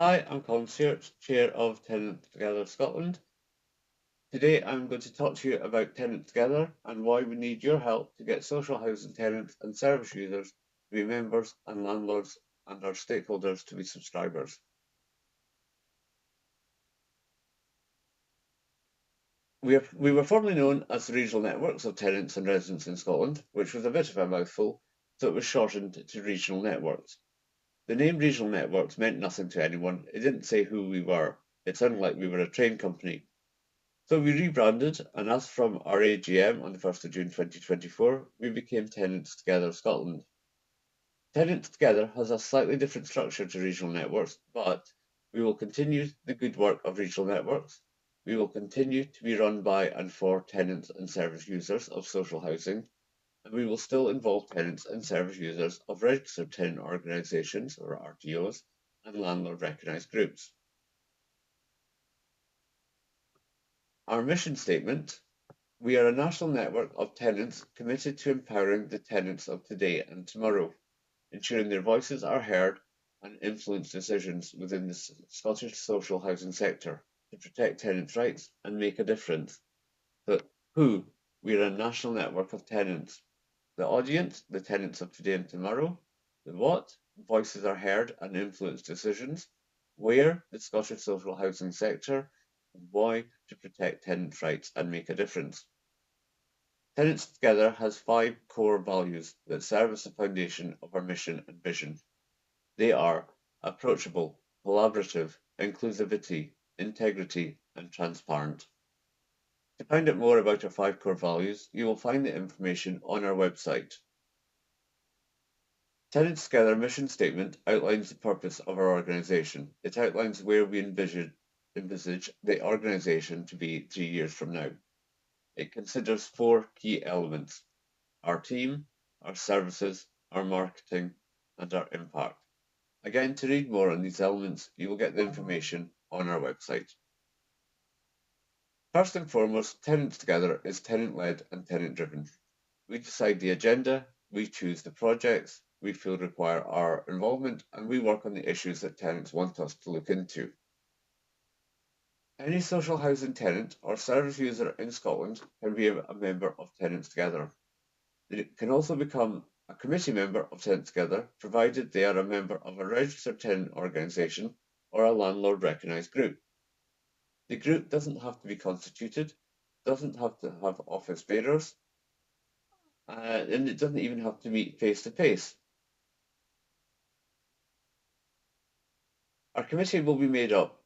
Hi, I'm Colin Stewart, Chair of Tenants Together Scotland. Today I'm going to talk to you about Tenants Together and why we need your help to get social housing tenants and service users to be members and landlords and our stakeholders to be subscribers. We were formerly known as the Regional Networks of Tenants and Residents in Scotland, which was a bit of a mouthful, so it was shortened to Regional Networks. The name Regional Networks meant nothing to anyone. It didn't say who we were. It sounded like we were a train company. So we rebranded, and as from our AGM on the 1st of June 2024, we became Tenants Together Scotland. Tenants Together has a slightly different structure to regional networks, but we will continue the good work of regional networks. We will continue to be run by and for tenants and service users of social housing, and we will still involve tenants and service users of registered tenant organisations, or RTOs, and landlord-recognised groups. Our mission statement: we are a national network of tenants committed to empowering the tenants of today and tomorrow, ensuring their voices are heard and influence decisions within the Scottish social housing sector to protect tenants' rights and make a difference. The who: we are a national network of tenants. The audience: the tenants of today and tomorrow. The what: voices are heard and influence decisions. Where: the Scottish social housing sector. And why: to protect tenants' rights and make a difference. Tenants Together has 5 core values that serve as the foundation of our mission and vision. They are approachable, collaborative, inclusivity, integrity, and transparent. To find out more about our 5 core values, you will find the information on our website. Tenants Together mission statement outlines the purpose of our organisation. It outlines where we envisage the organisation to be 3 years from now. It considers 4 key elements: our team, our services, our marketing, and our impact. Again, to read more on these elements, you will get the information on our website. First and foremost, Tenants Together is tenant-led and tenant-driven. We decide the agenda, we choose the projects we feel require our involvement, and we work on the issues that tenants want us to look into. Any social housing tenant or service user in Scotland can be a member of Tenants Together. They can also become a committee member of Tenants Together, provided they are a member of a registered tenant organisation or a landlord-recognised group. The group doesn't have to be constituted, doesn't have to have office bearers, and it doesn't even have to meet face to face. Our committee will be made up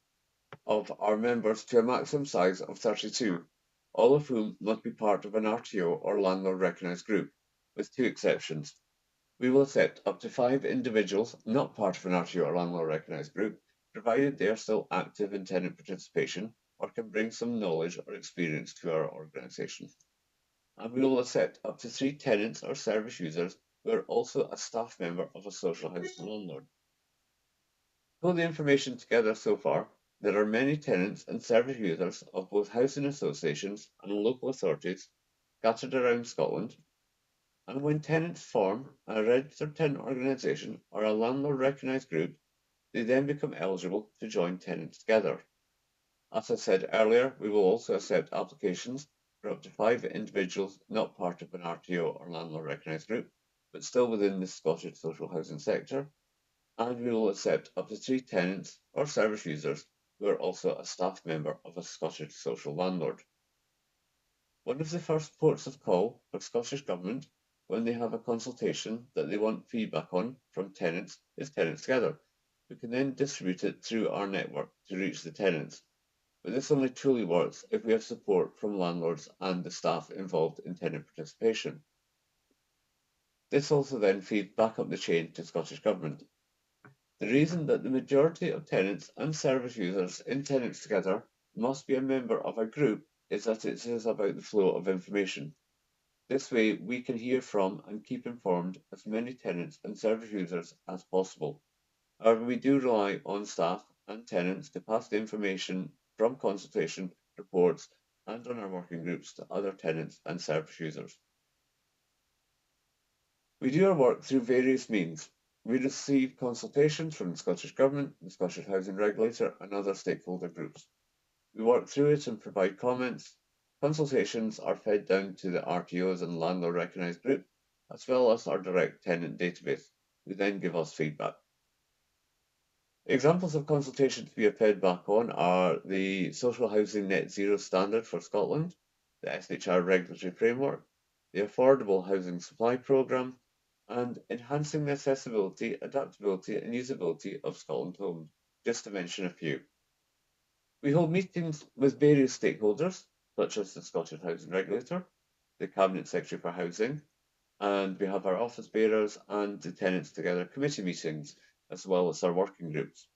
of our members to a maximum size of 32, all of whom must be part of an RTO or landlord recognised group, with 2 exceptions. We will accept up to 5 individuals not part of an RTO or landlord recognised group, provided they are still active in tenant participation or can bring some knowledge or experience to our organisation. And we will accept up to 3 tenants or service users who are also a staff member of a social housing landlord. Pull the information together so far, there are many tenants and service users of both housing associations and local authorities scattered around Scotland, and when tenants form a registered tenant organisation or a landlord recognised group, they then become eligible to join Tenants Together. As I said earlier, we will also accept applications for up to 5 individuals not part of an RTO or landlord recognised group, but still within the Scottish social housing sector, and we will accept up to 3 tenants or service users who are also a staff member of a Scottish social landlord. One of the first ports of call for Scottish Government when they have a consultation that they want feedback on from tenants is Tenants Together. We can then distribute it through our network to reach the tenants. But this only truly works if we have support from landlords and the staff involved in tenant participation. This also then feeds back up the chain to Scottish Government. The reason that the majority of tenants and service users in Tenants Together must be a member of a group is that it is about the flow of information. This way we can hear from and keep informed as many tenants and service users as possible. However, we do rely on staff and tenants to pass the information from consultation reports and on our working groups to other tenants and service users. We do our work through various means. We receive consultations from the Scottish Government, the Scottish Housing Regulator and other stakeholder groups. We work through it and provide comments. Consultations are fed down to the RTOs and landlord-recognised group, as well as our direct tenant database, who then give us feedback. Examples of consultations we have fed back on are the Social Housing Net Zero Standard for Scotland, the SHR Regulatory Framework, the Affordable Housing Supply Programme, and enhancing the accessibility, adaptability and usability of Scotland homes, just to mention a few. We hold meetings with various stakeholders, such as the Scottish Housing Regulator, the Cabinet Secretary for Housing, and we have our office bearers and the Tenants Together committee meetings, as well as our working groups.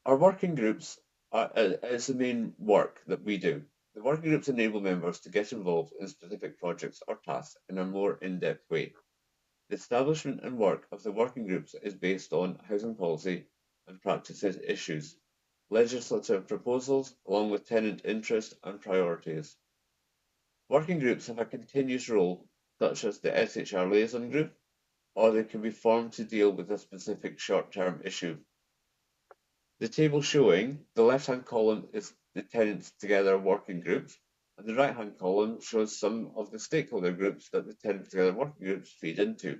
Our working groups is the main work that we do. The working groups enable members to get involved in specific projects or tasks in a more in-depth way. The establishment and work of the working groups is based on housing policy and practices issues, legislative proposals, along with tenant interest and priorities. Working groups have a continuous role, such as the SHR liaison group, or they can be formed to deal with a specific short-term issue. The table showing the left-hand column is the Tenants Together working groups, and the right-hand column shows some of the stakeholder groups that the Tenants Together working groups feed into.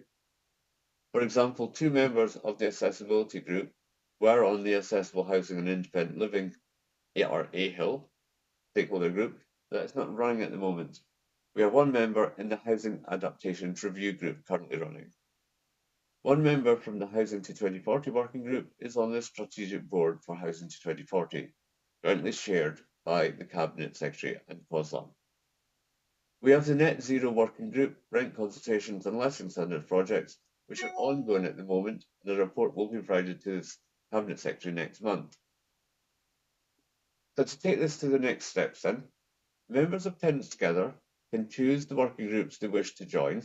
For example, 2 members of the accessibility group were on the Accessible Housing and Independent Living, or AHIL, stakeholder group that is not running at the moment. We have 1 member in the Housing Adaptations Review group currently running. 1 member from the Housing to 2040 working group is on the Strategic Board for Housing to 2040, jointly shared by the Cabinet Secretary and COSLA. We have the Net Zero working group, rent consultations and letting standard projects, which are ongoing at the moment, and a report will be provided to the Cabinet Secretary next month. So to take this to the next steps then, members of Tenants Together can choose the working groups they wish to join,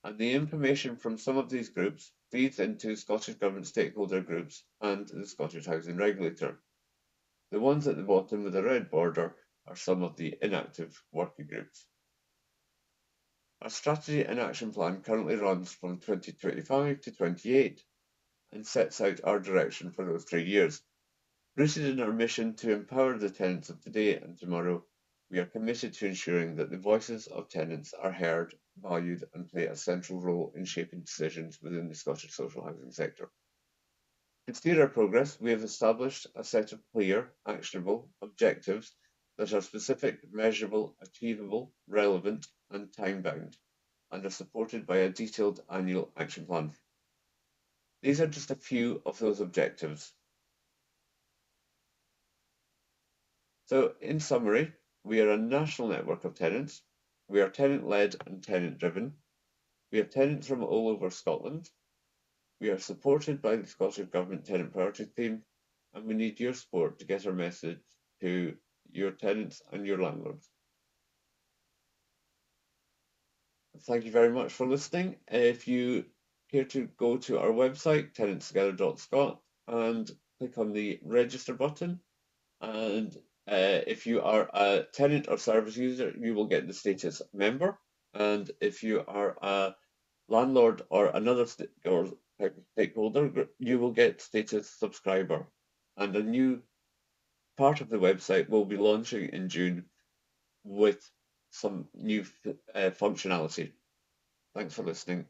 and the information from some of these groups feeds into Scottish Government stakeholder groups and the Scottish Housing Regulator. The ones at the bottom with a red border are some of the inactive working groups. Our strategy and action plan currently runs from 2025 to 28 and sets out our direction for those 3 years. Rooted in our mission to empower the tenants of today and tomorrow, we are committed to ensuring that the voices of tenants are heard, valued and play a central role in shaping decisions within the Scottish social housing sector. To steer our progress, we have established a set of clear, actionable objectives that are specific, measurable, achievable, relevant and time-bound, and are supported by a detailed annual action plan. These are just a few of those objectives. So, in summary, we are a national network of tenants. We are tenant-led and tenant-driven. We have tenants from all over Scotland. We are supported by the Scottish Government Tenant Priority Team, and we need your support to get our message to your tenants and your landlords. Thank you very much for listening. If you care to go to our website, tenantstogether.scot, and click on the register button, and if you are a tenant or service user, you will get the status member, and if you are a landlord or another type of stakeholder, you will get status subscriber, and a new part of the website will be launching in June with some new functionality. Thanks for listening.